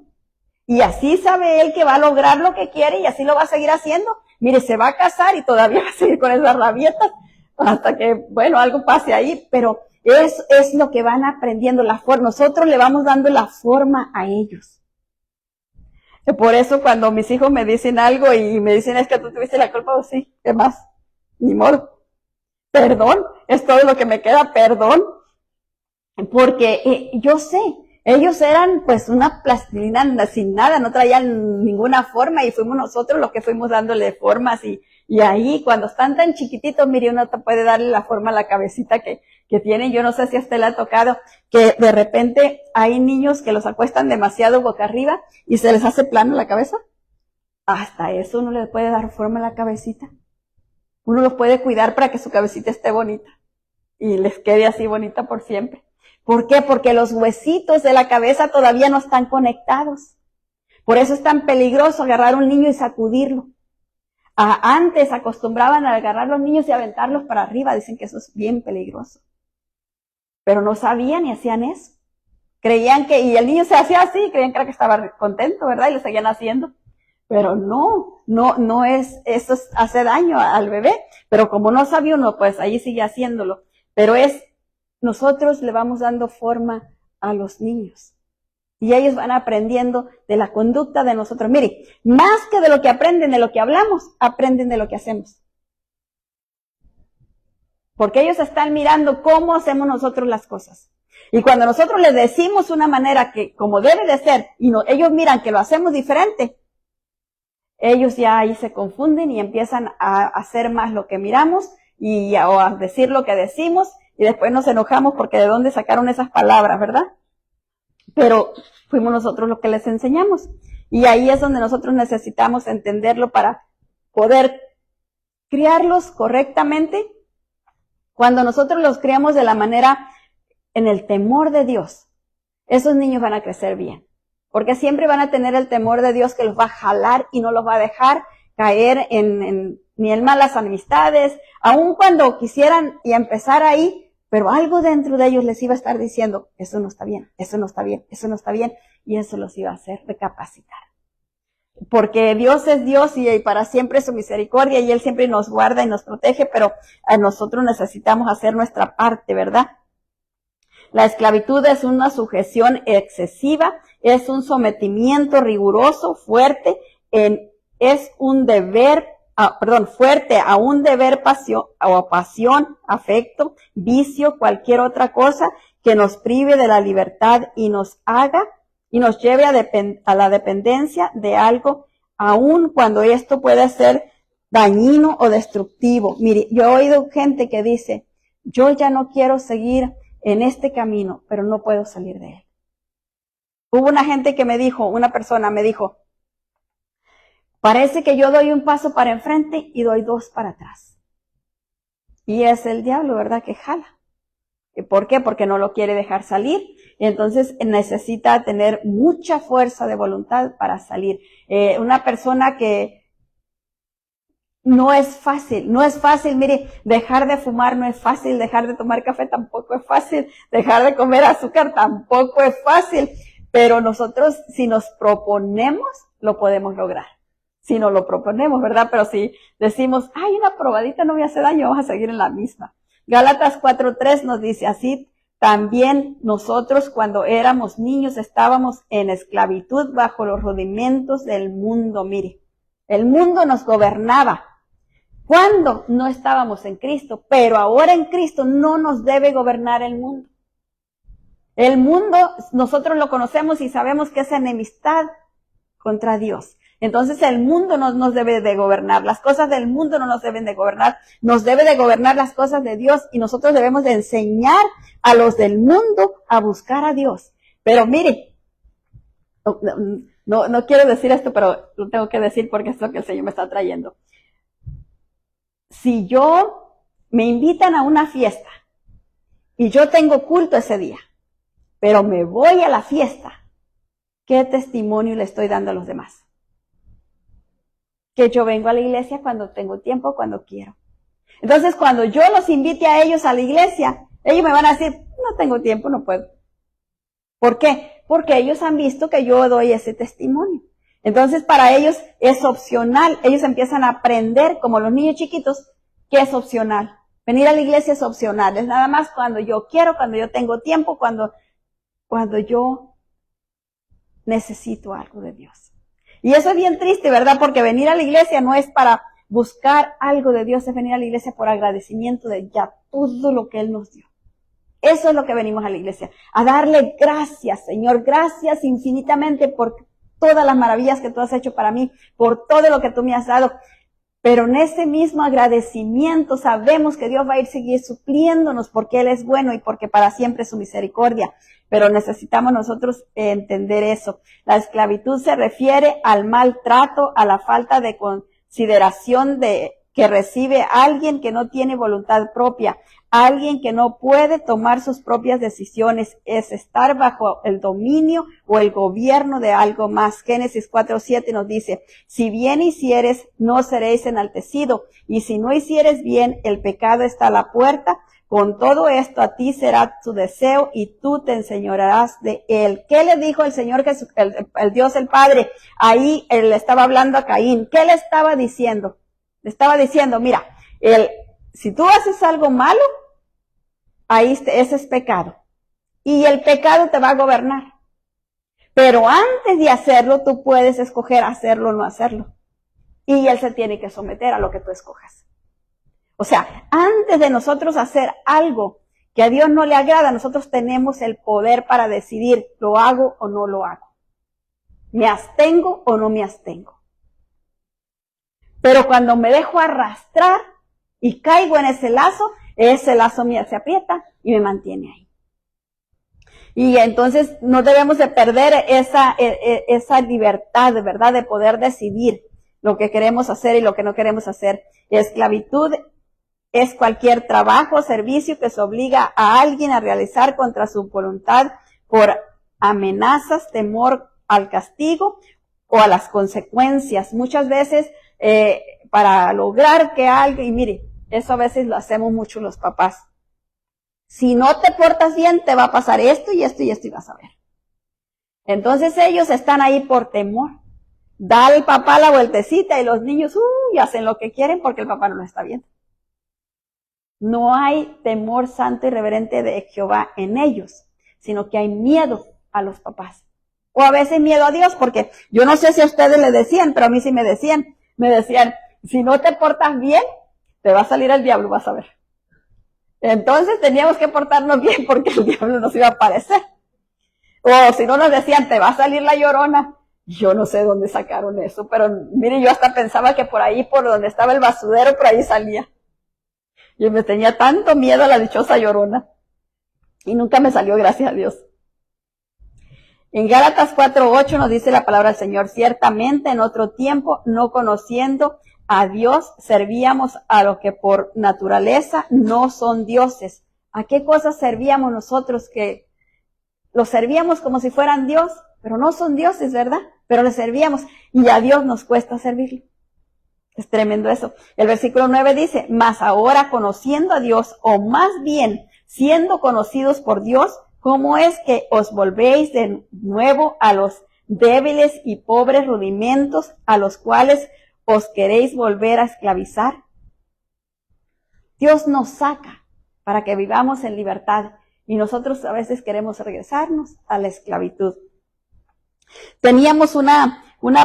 Y así sabe él que va a lograr lo que quiere y así lo va a seguir haciendo. Mire, se va a casar y todavía va a seguir con esas rabietas hasta que, bueno, algo pase ahí, pero es lo que van aprendiendo, la forma. Nosotros le vamos dando la forma a ellos. Por eso cuando mis hijos me dicen algo y me dicen, es que tú tuviste la culpa, pues sí, ¿qué más? Ni modo. Perdón, es todo lo que me queda, perdón. Porque yo sé, ellos eran pues una plastilina sin nada, no traían ninguna forma y fuimos nosotros los que fuimos dándole formas y ahí cuando están tan chiquititos, mire, uno te puede darle la forma a la cabecita que tienen. Yo no sé si a usted le ha tocado que de repente hay niños que los acuestan demasiado boca arriba y se les hace plano la cabeza. Hasta eso uno le puede dar forma a la cabecita. Uno los puede cuidar para que su cabecita esté bonita y les quede así bonita por siempre. ¿Por qué? Porque los huesitos de la cabeza todavía no están conectados. Por eso es tan peligroso agarrar a un niño y sacudirlo. Antes acostumbraban a agarrar a los niños y aventarlos para arriba. Dicen que eso es bien peligroso. Pero no sabían y hacían eso. Creían que, y el niño se hacía así, creían que era que estaba contento, ¿verdad? Y lo seguían haciendo. Pero no es, eso hace daño al bebé. Pero como no sabía uno, pues ahí sigue haciéndolo. Pero nosotros le vamos dando forma a los niños. Y ellos van aprendiendo de la conducta de nosotros. Mire, más que de lo que aprenden de lo que hablamos, aprenden de lo que hacemos. Porque ellos están mirando cómo hacemos nosotros las cosas. Y cuando nosotros les decimos una manera que como debe de ser, y ellos miran que lo hacemos diferente, ellos ya ahí se confunden y empiezan a hacer más lo que miramos o a decir lo que decimos, y después nos enojamos porque de dónde sacaron esas palabras, ¿verdad? Pero fuimos nosotros los que les enseñamos. Y ahí es donde nosotros necesitamos entenderlo para poder criarlos correctamente. Cuando nosotros los criamos de la manera, en el temor de Dios, esos niños van a crecer bien. Porque siempre van a tener el temor de Dios que los va a jalar y no los va a dejar caer ni en malas amistades, aun cuando quisieran y empezar ahí, pero algo dentro de ellos les iba a estar diciendo, eso no está bien, eso no está bien, eso no está bien, y eso los iba a hacer recapacitar. Porque Dios es Dios y para siempre es su misericordia y Él siempre nos guarda y nos protege, pero a nosotros necesitamos hacer nuestra parte, ¿verdad? La esclavitud es una sujeción excesiva, es un sometimiento riguroso, fuerte, es un deber, fuerte a un deber, pasión, afecto, vicio, cualquier otra cosa que nos prive de la libertad y nos lleve a la dependencia de algo, aun cuando esto puede ser dañino o destructivo. Mire, yo he oído gente que dice, yo ya no quiero seguir en este camino, pero no puedo salir de él. Hubo una persona me dijo, Parece que yo doy un paso para enfrente y doy 2 para atrás. Y es el diablo, ¿verdad? Que jala. ¿Por qué? Porque no lo quiere dejar salir. Y entonces necesita tener mucha fuerza de voluntad para salir. Una persona que no es fácil, mire, dejar de fumar no es fácil, dejar de tomar café tampoco es fácil, dejar de comer azúcar tampoco es fácil, pero nosotros si nos proponemos, lo podemos lograr. Si no lo proponemos, ¿verdad? Pero si decimos, ay, una probadita no me hace daño, vamos a seguir en la misma. Gálatas 4:3 nos dice así, también nosotros cuando éramos niños estábamos en esclavitud bajo los rudimentos del mundo, mire. El mundo nos gobernaba cuando no estábamos en Cristo, pero ahora en Cristo no nos debe gobernar el mundo. El mundo, nosotros lo conocemos y sabemos que es enemistad contra Dios. Entonces el mundo no nos debe de gobernar, las cosas del mundo no nos deben de gobernar, nos debe de gobernar las cosas de Dios y nosotros debemos de enseñar a los del mundo a buscar a Dios. Pero mire, no quiero decir esto, pero lo tengo que decir porque es lo que el Señor me está trayendo. Si me invitan a una fiesta y yo tengo culto ese día, pero me voy a la fiesta, ¿qué testimonio le estoy dando a los demás? Que yo vengo a la iglesia cuando tengo tiempo, cuando quiero. Entonces, cuando yo los invite a ellos a la iglesia, ellos me van a decir, no tengo tiempo, no puedo. ¿Por qué? Porque ellos han visto que yo doy ese testimonio. Entonces, para ellos es opcional. Ellos empiezan a aprender, como los niños chiquitos, que es opcional. Venir a la iglesia es opcional. Es nada más cuando yo quiero, cuando yo tengo tiempo, cuando yo necesito algo de Dios. Y eso es bien triste, ¿verdad? Porque venir a la iglesia no es para buscar algo de Dios, es venir a la iglesia por agradecimiento de ya todo lo que Él nos dio. Eso es lo que venimos a la iglesia, a darle gracias, Señor, gracias infinitamente por todas las maravillas que tú has hecho para mí, por todo lo que tú me has dado. Pero en ese mismo agradecimiento sabemos que Dios va a ir seguir supliéndonos porque Él es bueno y porque para siempre es su misericordia. Pero necesitamos nosotros entender eso. La esclavitud se refiere al maltrato, a la falta de consideración que recibe alguien que no tiene voluntad propia, alguien que no puede tomar sus propias decisiones, es estar bajo el dominio o el gobierno de algo más. Génesis 4:7 nos dice, si bien hicieres, no seréis enaltecido, y si no hicieres bien, el pecado está a la puerta. Con todo esto a ti será tu deseo y tú te enseñorearás de él. ¿Qué le dijo el Señor Jesús, el Dios el Padre? Ahí él le estaba hablando a Caín. ¿Qué le estaba diciendo? Le estaba diciendo, mira, si tú haces algo malo, ahí ese es pecado. Y el pecado te va a gobernar. Pero antes de hacerlo, tú puedes escoger hacerlo o no hacerlo. Y él se tiene que someter a lo que tú escojas. O sea, antes de nosotros hacer algo que a Dios no le agrada, nosotros tenemos el poder para decidir, ¿lo hago o no lo hago? ¿Me abstengo o no me abstengo? Pero cuando me dejo arrastrar y caigo en ese lazo mío se aprieta y me mantiene ahí. Y entonces no debemos de perder esa libertad, de verdad, de poder decidir lo que queremos hacer y lo que no queremos hacer. Esclavitud es cualquier trabajo o servicio que se obliga a alguien a realizar contra su voluntad por amenazas, temor al castigo o a las consecuencias. Muchas veces para lograr que algo, y mire, eso a veces lo hacemos mucho los papás. Si no te portas bien, te va a pasar esto y esto y esto y vas a ver. Entonces ellos están ahí por temor. Da al papá la vueltecita y los niños hacen lo que quieren porque el papá no lo está viendo. No hay temor santo y reverente de Jehová en ellos, sino que hay miedo a los papás. O a veces miedo a Dios, porque yo no sé si a ustedes le decían, pero a mí sí me decían, si no te portas bien, te va a salir el diablo, vas a ver. Entonces teníamos que portarnos bien porque el diablo nos iba a aparecer. O si no nos decían, te va a salir la llorona. Yo no sé dónde sacaron eso, pero mire, yo hasta pensaba que por ahí, por donde estaba el basurero, por ahí salía. Yo me tenía tanto miedo a la dichosa llorona. Y nunca me salió, gracias a Dios. En Gálatas 4:8 nos dice la palabra del Señor, ciertamente en otro tiempo, no conociendo a Dios, servíamos a lo que por naturaleza no son dioses. ¿A qué cosas servíamos nosotros que los servíamos como si fueran Dios? Pero no son dioses, ¿verdad? Pero les servíamos y a Dios nos cuesta servirle. Es tremendo eso. El versículo 9 dice, mas ahora conociendo a Dios, o más bien siendo conocidos por Dios, ¿cómo es que os volvéis de nuevo a los débiles y pobres rudimentos a los cuales os queréis volver a esclavizar? Dios nos saca para que vivamos en libertad y nosotros a veces queremos regresarnos a la esclavitud. Teníamos una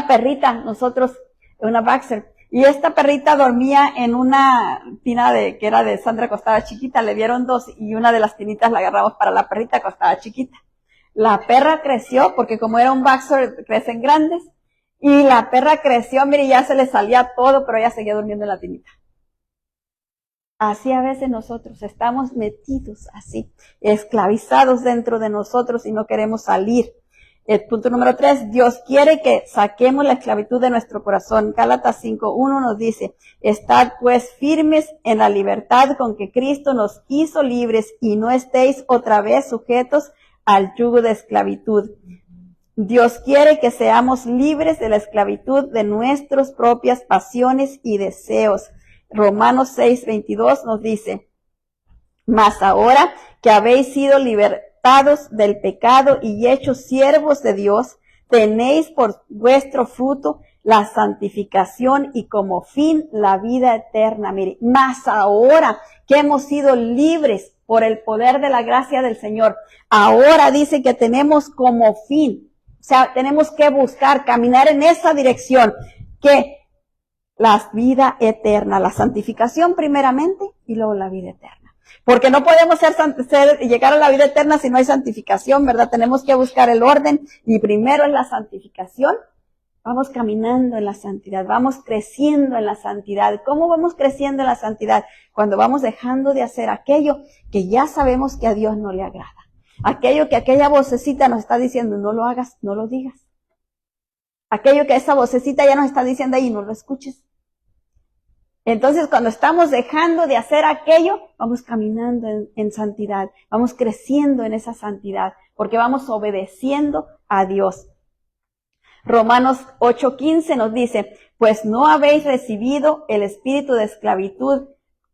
perrita, nosotros, una Baxter, y esta perrita dormía en una tina que era de Sandra, costaba chiquita, le dieron 2 y una de las tinitas la agarramos para la perrita, costaba chiquita. La perra creció, porque como era un Baxter, crecen grandes, y la perra creció, mire, ya se le salía todo, pero ella seguía durmiendo en la tinita. Así a veces nosotros estamos metidos así, esclavizados dentro de nosotros y no queremos salir. El punto número 3, Dios quiere que saquemos la esclavitud de nuestro corazón. Gálatas 5:1 nos dice, estad pues firmes en la libertad con que Cristo nos hizo libres y no estéis otra vez sujetos al yugo de esclavitud. Dios quiere que seamos libres de la esclavitud de nuestras propias pasiones y deseos. Romanos 6:22 nos dice, mas ahora que habéis sido libertados del pecado y hechos siervos de Dios, tenéis por vuestro fruto la santificación y como fin la vida eterna. Mire, mas ahora que hemos sido libres por el poder de la gracia del Señor, ahora dice que tenemos como fin, o sea, tenemos que buscar, caminar en esa dirección, que la vida eterna, la santificación primeramente y luego la vida eterna. Porque no podemos llegar a la vida eterna si no hay santificación, ¿verdad? Tenemos que buscar el orden y primero es la santificación. Vamos caminando en la santidad, vamos creciendo en la santidad. ¿Cómo vamos creciendo en la santidad? Cuando vamos dejando de hacer aquello que ya sabemos que a Dios no le agrada. Aquello que aquella vocecita nos está diciendo, no lo hagas, no lo digas. Aquello que esa vocecita ya nos está diciendo ahí, no lo escuches. Entonces, cuando estamos dejando de hacer aquello, vamos caminando en santidad, vamos creciendo en esa santidad, porque vamos obedeciendo a Dios. Romanos 8:15 nos dice, pues no habéis recibido el espíritu de esclavitud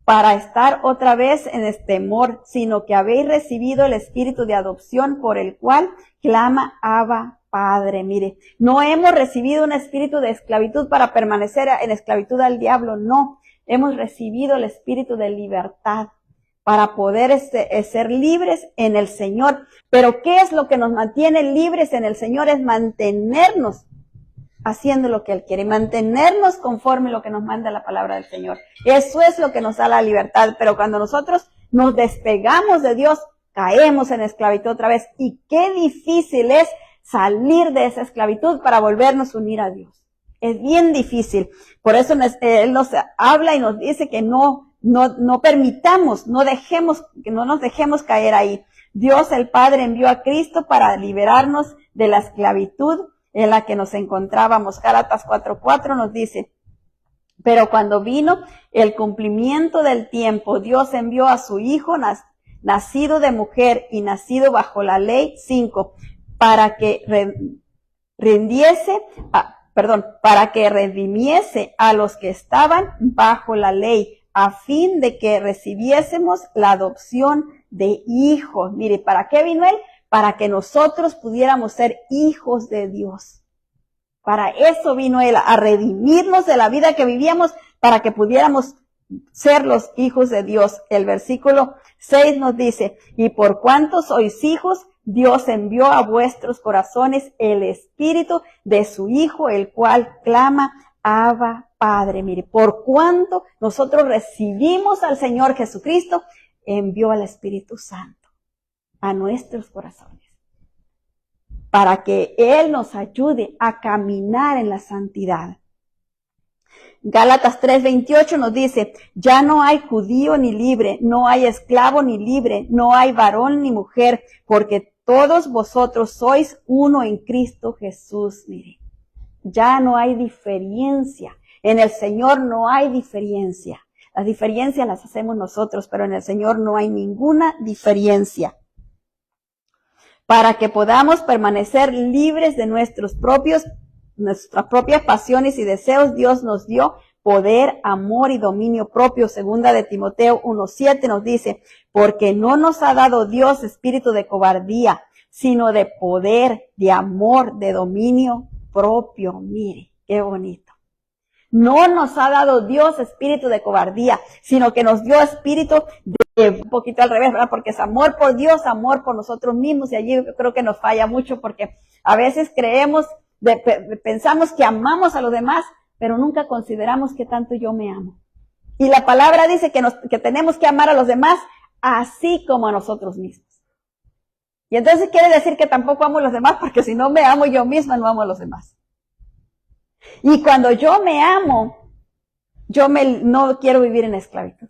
para estar otra vez en el temor, sino que habéis recibido el espíritu de adopción por el cual clama Abba, Padre. Mire, no hemos recibido un espíritu de esclavitud para permanecer en esclavitud al diablo, no. Hemos recibido el espíritu de libertad para poder ser libres en el Señor. Pero ¿qué es lo que nos mantiene libres en el Señor? Es mantenernos haciendo lo que Él quiere, mantenernos conforme a lo que nos manda la palabra del Señor. Eso es lo que nos da la libertad. Pero cuando nosotros nos despegamos de Dios, caemos en esclavitud otra vez. Y qué difícil es salir de esa esclavitud para volvernos a unir a Dios. Es bien difícil. Por eso Él nos habla y nos dice que no permitamos, que no nos dejemos caer ahí. Dios el Padre envió a Cristo para liberarnos de la esclavitud en la que nos encontrábamos. Gálatas 4:4 nos dice, pero cuando vino el cumplimiento del tiempo, Dios envió a su Hijo, nacido de mujer y nacido bajo la ley, 5, para que redimiese a los que estaban bajo la ley, a fin de que recibiésemos la adopción de hijos. Mire, ¿para qué vino Él? Para que nosotros pudiéramos ser hijos de Dios. Para eso vino Él, a redimirnos de la vida que vivíamos, para que pudiéramos ser los hijos de Dios. El versículo 6 nos dice, y por cuanto sois hijos, Dios envió a vuestros corazones el espíritu de su Hijo, el cual clama, Abba, Padre. Mire, por cuanto nosotros recibimos al Señor Jesucristo, envió al Espíritu Santo a nuestros corazones, para que Él nos ayude a caminar en la santidad. Gálatas 3:28 nos dice, ya no hay judío ni libre, no hay esclavo ni libre, no hay varón ni mujer, porque todos vosotros sois uno en Cristo Jesús. Mire, ya no hay diferencia. En el Señor no hay diferencia. Las diferencias las hacemos nosotros, pero en el Señor no hay ninguna diferencia. Para que podamos permanecer libres de nuestras propias pasiones y deseos, Dios nos dio poder, amor y dominio propio. Segunda de Timoteo 1:7 nos dice, porque no nos ha dado Dios espíritu de cobardía, sino de poder, de amor, de dominio propio. Mire, qué bonito. No nos ha dado Dios espíritu de cobardía, sino que nos dio espíritu de, un poquito al revés, ¿verdad? Porque es amor por Dios, amor por nosotros mismos, y allí yo creo que nos falla mucho porque a veces pensamos que amamos a los demás, pero nunca consideramos que tanto yo me amo. Y la palabra dice que tenemos que amar a los demás así como a nosotros mismos. Y entonces quiere decir que tampoco amo a los demás, porque si no me amo yo misma, no amo a los demás. Y cuando yo me amo, no quiero vivir en esclavitud.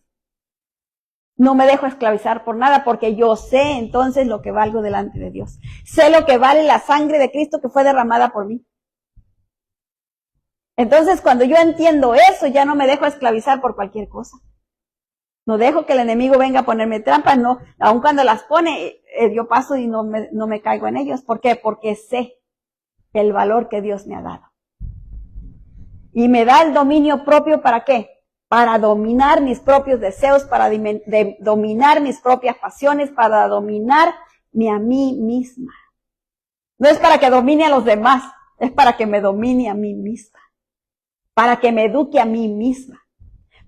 No me dejo esclavizar por nada, porque yo sé entonces lo que valgo delante de Dios. Sé lo que vale la sangre de Cristo que fue derramada por mí. Entonces, cuando yo entiendo eso, ya no me dejo esclavizar por cualquier cosa. No dejo que el enemigo venga a ponerme trampas, no, aun cuando las pone, yo paso y no me caigo en ellos. ¿Por qué? Porque sé el valor que Dios me ha dado. Y me da el dominio propio, ¿para qué? Para dominar mis propios deseos, para dominar mis propias pasiones, para dominarme a mí misma. No es para que domine a los demás, es para que me domine a mí misma. Para que me eduque a mí misma.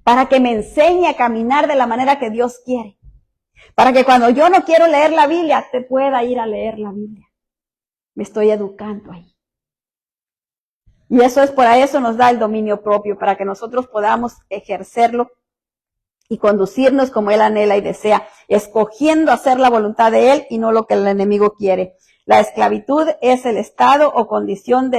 Para que me enseñe a caminar de la manera que Dios quiere. Para que cuando yo no quiero leer la Biblia, te pueda ir a leer la Biblia. Me estoy educando ahí. Y eso nos da el dominio propio, para que nosotros podamos ejercerlo y conducirnos como Él anhela y desea, escogiendo hacer la voluntad de Él y no lo que el enemigo quiere. La esclavitud es el estado o condición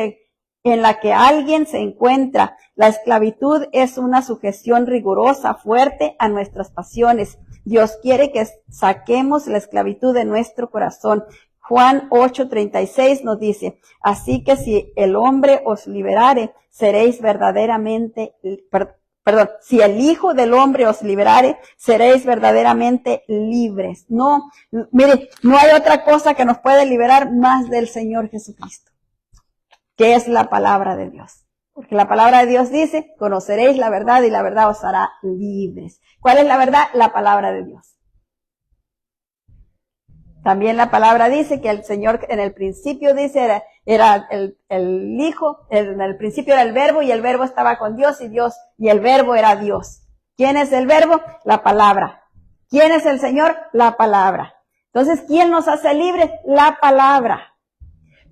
en la que alguien se encuentra. La esclavitud es una sujeción rigurosa, fuerte a nuestras pasiones. Dios quiere que saquemos la esclavitud de nuestro corazón. Juan 8:36 nos dice, así que si el hombre os liberare, seréis verdaderamente, si el Hijo del Hombre os liberare, seréis verdaderamente libres. No, mire, no hay otra cosa que nos puede liberar más del Señor Jesucristo, que es la palabra de Dios. Porque la palabra de Dios dice, conoceréis la verdad y la verdad os hará libres. ¿Cuál es la verdad? La palabra de Dios. También la palabra dice que el Señor en el principio dice era el Hijo, en el principio era el Verbo y el Verbo estaba con Dios y el Verbo era Dios. ¿Quién es el Verbo? La palabra. ¿Quién es el Señor? La palabra. Entonces, ¿quién nos hace libres? La palabra.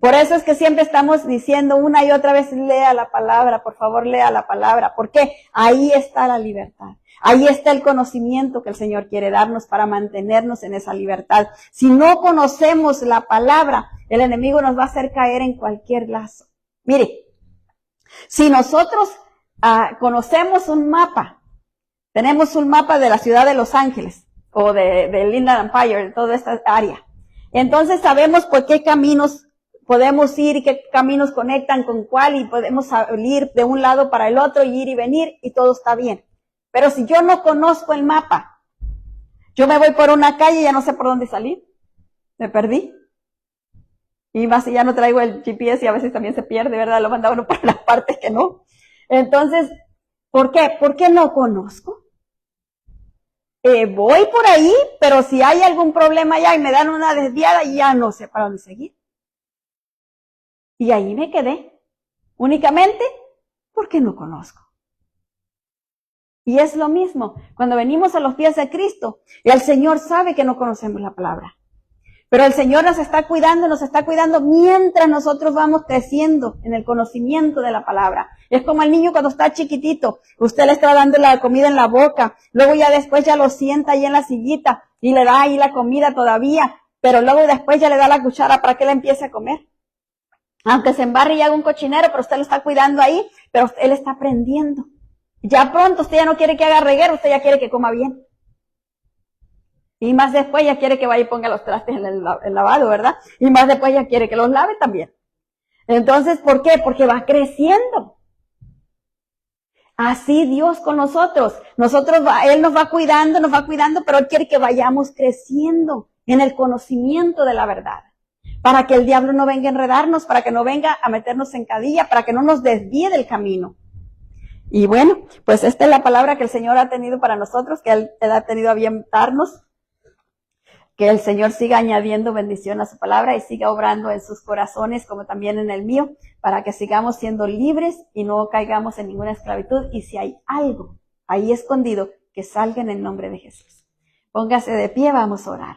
Por eso es que siempre estamos diciendo una y otra vez, lea la palabra, por favor, lea la palabra. ¿Por qué? Ahí está la libertad. Ahí está el conocimiento que el Señor quiere darnos para mantenernos en esa libertad. Si no conocemos la palabra, el enemigo nos va a hacer caer en cualquier lazo. Mire, si nosotros conocemos un mapa, tenemos un mapa de la ciudad de Los Ángeles o de Inland Empire, de toda esta área. Entonces sabemos por qué caminos podemos ir y qué caminos conectan con cuál y podemos salir de un lado para el otro y ir y venir y todo está bien. Pero si yo no conozco el mapa, yo me voy por una calle y ya no sé por dónde salir. Me perdí. Y más si ya no traigo el GPS y a veces también se pierde, ¿verdad? Lo manda uno por las partes que no. Entonces, ¿por qué? ¿Por qué no conozco? Voy por ahí, pero si hay algún problema allá y me dan una desviada, ya no sé para dónde seguir. Y ahí me quedé. Únicamente porque no conozco. Y es lo mismo, cuando venimos a los pies de Cristo, el Señor sabe que no conocemos la palabra. Pero el Señor nos está cuidando mientras nosotros vamos creciendo en el conocimiento de la palabra. Es como el niño cuando está chiquitito, usted le está dando la comida en la boca, luego ya después ya lo sienta ahí en la sillita y le da ahí la comida todavía, pero luego después ya le da la cuchara para que él empiece a comer. Aunque se embarre y haga un cochinero, pero usted lo está cuidando ahí, pero él está aprendiendo. Ya pronto usted ya no quiere que haga reguero, usted ya quiere que coma bien. Y más después ya quiere que vaya y ponga los trastes en el lavado, ¿verdad? Y más después ya quiere que los lave también. Entonces, ¿por qué? Porque va creciendo. Así Dios con nosotros. Él nos va cuidando, pero Él quiere que vayamos creciendo en el conocimiento de la verdad. Para que el diablo no venga a enredarnos, para que no venga a meternos en cadilla, para que no nos desvíe del camino. Y bueno, pues esta es la palabra que el Señor ha tenido para nosotros, que Él ha tenido a bien darnos. Que el Señor siga añadiendo bendición a su palabra y siga obrando en sus corazones como también en el mío, para que sigamos siendo libres y no caigamos en ninguna esclavitud. Y si hay algo ahí escondido, que salga en el nombre de Jesús. Póngase de pie, vamos a orar.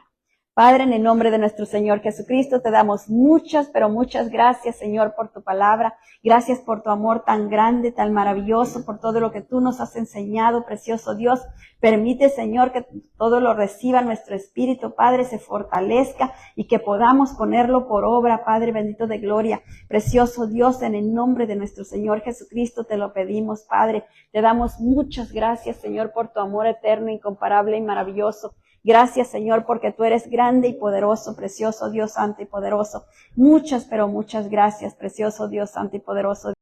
Padre, en el nombre de nuestro Señor Jesucristo, te damos muchas, pero muchas gracias, Señor, por tu palabra. Gracias por tu amor tan grande, tan maravilloso, por todo lo que tú nos has enseñado, precioso Dios. Permite, Señor, que todo lo reciba nuestro espíritu, Padre, se fortalezca y que podamos ponerlo por obra, Padre bendito de gloria. Precioso Dios, en el nombre de nuestro Señor Jesucristo te lo pedimos, Padre. Te damos muchas gracias, Señor, por tu amor eterno, incomparable y maravilloso. Gracias, Señor, porque tú eres grande y poderoso, precioso Dios santo y poderoso. Muchas, pero muchas gracias, precioso Dios santo y poderoso.